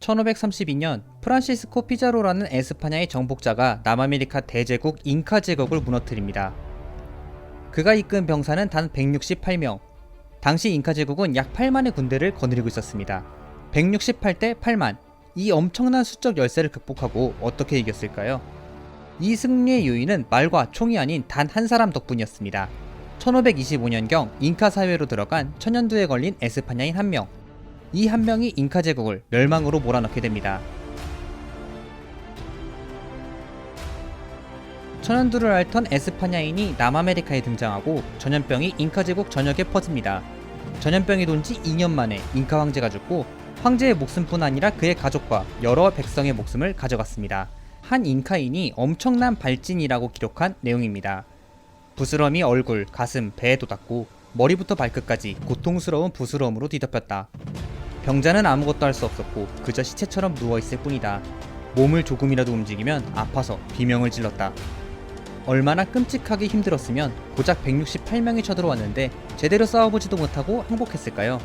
1532년 프란시스코 피자로라는 에스파냐의 정복자가 남아메리카 대제국 잉카 제국을 무너뜨립니다. 그가 이끈 병사는 단 168명. 당시 잉카 제국은 약 8만의 군대를 거느리고 있었습니다. 168대 8만. 이 엄청난 수적 열세를 극복하고 어떻게 이겼을까요? 이 승리의 요인은 말과 총이 아닌 단 한 사람 덕분이었습니다. 1525년경 잉카 사회로 들어간 천연두에 걸린 에스파냐인 한 명. 이 한 명이 잉카 제국을 멸망으로 몰아넣게 됩니다. 천연두를 앓던 에스파냐인이 남아메리카에 등장하고 전염병이 잉카 제국 전역에 퍼집니다. 전염병이 돈 지 2년 만에 잉카 황제가 죽고 황제의 목숨뿐 아니라 그의 가족과 여러 백성의 목숨을 가져갔습니다. 한 잉카인이 엄청난 발진이라고 기록한 내용입니다. 부스럼이 얼굴, 가슴, 배에 돋았고 머리부터 발끝까지 고통스러운 부스럼으로 뒤덮였다. 병자는 아무것도 할 수 없었고 그저 시체처럼 누워있을 뿐이다. 몸을 조금이라도 움직이면 아파서 비명을 질렀다. 얼마나 끔찍하게 힘들었으면 고작 168명이 쳐들어왔는데 제대로 싸워보지도 못하고 항복했을까요?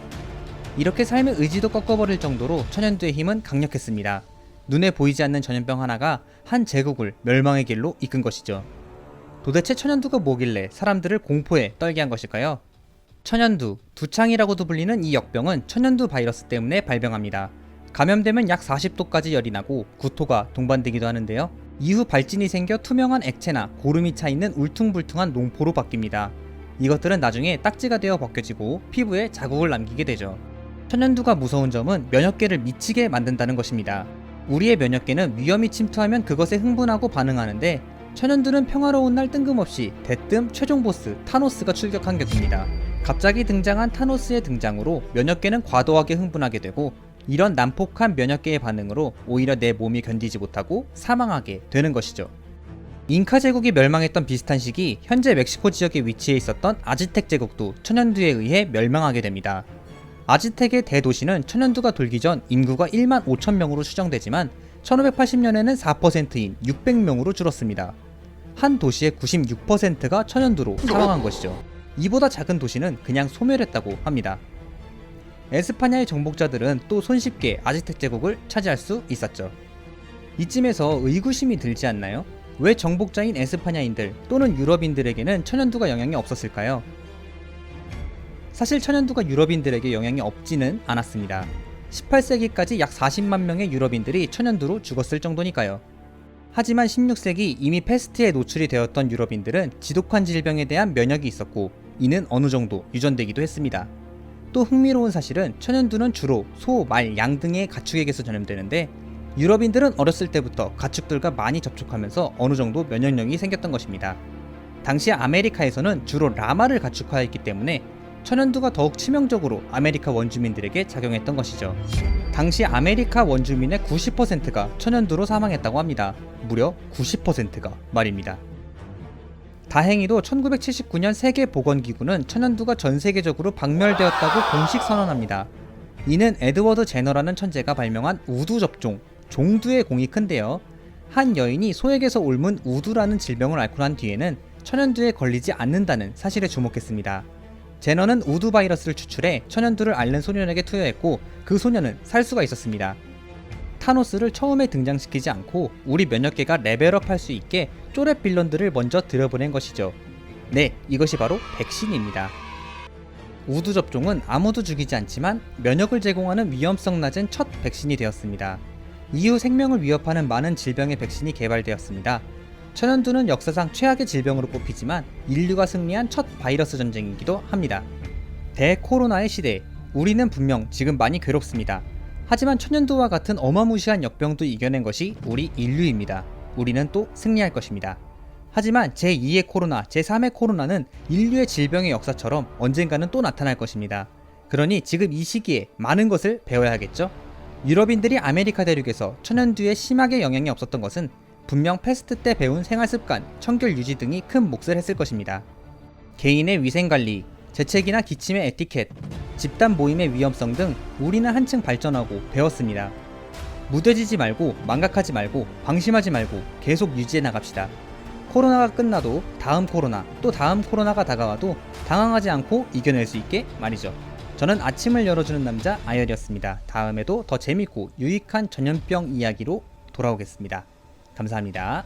이렇게 삶의 의지도 꺾어버릴 정도로 천연두의 힘은 강력했습니다. 눈에 보이지 않는 전염병 하나가 한 제국을 멸망의 길로 이끈 것이죠. 도대체 천연두가 뭐길래 사람들을 공포에 떨게 한 것일까요? 천연두, 두창이라고도 불리는 이 역병은 천연두 바이러스 때문에 발병합니다. 감염되면 약 40도까지 열이 나고 구토가 동반되기도 하는데요. 이후 발진이 생겨 투명한 액체나 고름이 차있는 울퉁불퉁한 농포로 바뀝니다. 이것들은 나중에 딱지가 되어 벗겨지고 피부에 자국을 남기게 되죠. 천연두가 무서운 점은 면역계를 미치게 만든다는 것입니다. 우리의 면역계는 위험이 침투하면 그것에 흥분하고 반응하는데 천연두는 평화로운 날 뜬금없이 대뜸 최종 보스 타노스가 출격한 격입니다. 갑자기 등장한 타노스의 등장으로 면역계는 과도하게 흥분하게 되고 이런 난폭한 면역계의 반응으로 오히려 내 몸이 견디지 못하고 사망하게 되는 것이죠. 잉카 제국이 멸망했던 비슷한 시기 현재 멕시코 지역에 위치해 있었던 아즈텍 제국도 천연두에 의해 멸망하게 됩니다. 아즈텍의 대도시는 천연두가 돌기 전 인구가 1만 5천 명으로 추정되지만 1580년에는 4%인 600명으로 줄었습니다. 한 도시의 96%가 천연두로 사망한 것이죠. 이보다 작은 도시는 그냥 소멸했다고 합니다. 에스파냐의 정복자들은 또 손쉽게 아즈텍 제국을 차지할 수 있었죠. 이쯤에서 의구심이 들지 않나요? 왜 정복자인 에스파냐인들 또는 유럽인들에게는 천연두가 영향이 없었을까요? 사실 천연두가 유럽인들에게 영향이 없지는 않았습니다. 18세기까지 약 40만 명의 유럽인들이 천연두로 죽었을 정도니까요. 하지만 16세기 이미 패스트에 노출이 되었던 유럽인들은 지독한 질병에 대한 면역이 있었고 이는 어느 정도 유전되기도 했습니다. 또 흥미로운 사실은 천연두는 주로 소, 말, 양 등의 가축에게서 전염되는데 유럽인들은 어렸을 때부터 가축들과 많이 접촉하면서 어느 정도 면역력이 생겼던 것입니다. 당시 아메리카에서는 주로 라마를 가축화했기 때문에 천연두가 더욱 치명적으로 아메리카 원주민들에게 작용했던 것이죠. 당시 아메리카 원주민의 90%가 천연두로 사망했다고 합니다. 무려 90%가 말입니다. 다행히도 1979년 세계보건기구는 천연두가 전 세계적으로 박멸되었다고 공식 선언합니다. 이는 에드워드 제너라는 천재가 발명한 우두 접종, 종두의 공이 큰데요. 한 여인이 소에게서 옮은 우두라는 질병을 앓고 난 뒤에는 천연두에 걸리지 않는다는 사실에 주목했습니다. 제너는 우두 바이러스를 추출해 천연두를 앓는 소년에게 투여했고 그 소년은 살 수가 있었습니다. 타노스를 처음에 등장시키지 않고 우리 면역계가 레벨업 할 수 있게 쪼렙 빌런들을 먼저 들여보낸 것이죠. 네, 이것이 바로 백신입니다. 우두 접종은 아무도 죽이지 않지만 면역을 제공하는 위험성 낮은 첫 백신이 되었습니다. 이후 생명을 위협하는 많은 질병의 백신이 개발되었습니다. 천연두는 역사상 최악의 질병으로 꼽히지만 인류가 승리한 첫 바이러스 전쟁이기도 합니다. 대코로나의 시대, 우리는 분명 지금 많이 괴롭습니다. 하지만 천연두와 같은 어마무시한 역병도 이겨낸 것이 우리 인류입니다. 우리는 또 승리할 것입니다. 하지만 제2의 코로나, 제3의 코로나는 인류의 질병의 역사처럼 언젠가는 또 나타날 것입니다. 그러니 지금 이 시기에 많은 것을 배워야겠죠? 유럽인들이 아메리카 대륙에서 천연두에 심하게 영향이 없었던 것은 분명 패스트 때 배운 생활습관, 청결 유지 등이 큰 몫을 했을 것입니다. 개인의 위생관리, 재채기나 기침의 에티켓, 집단 모임의 위험성 등 우리는 한층 발전하고 배웠습니다. 무뎌지지 말고 망각하지 말고 방심하지 말고 계속 유지해 나갑시다. 코로나가 끝나도 다음 코로나 또 다음 코로나가 다가와도 당황하지 않고 이겨낼 수 있게 말이죠. 저는 아침을 열어주는 남자 아열이었습니다. 다음에도 더 재밌고 유익한 전염병 이야기로 돌아오겠습니다. 감사합니다.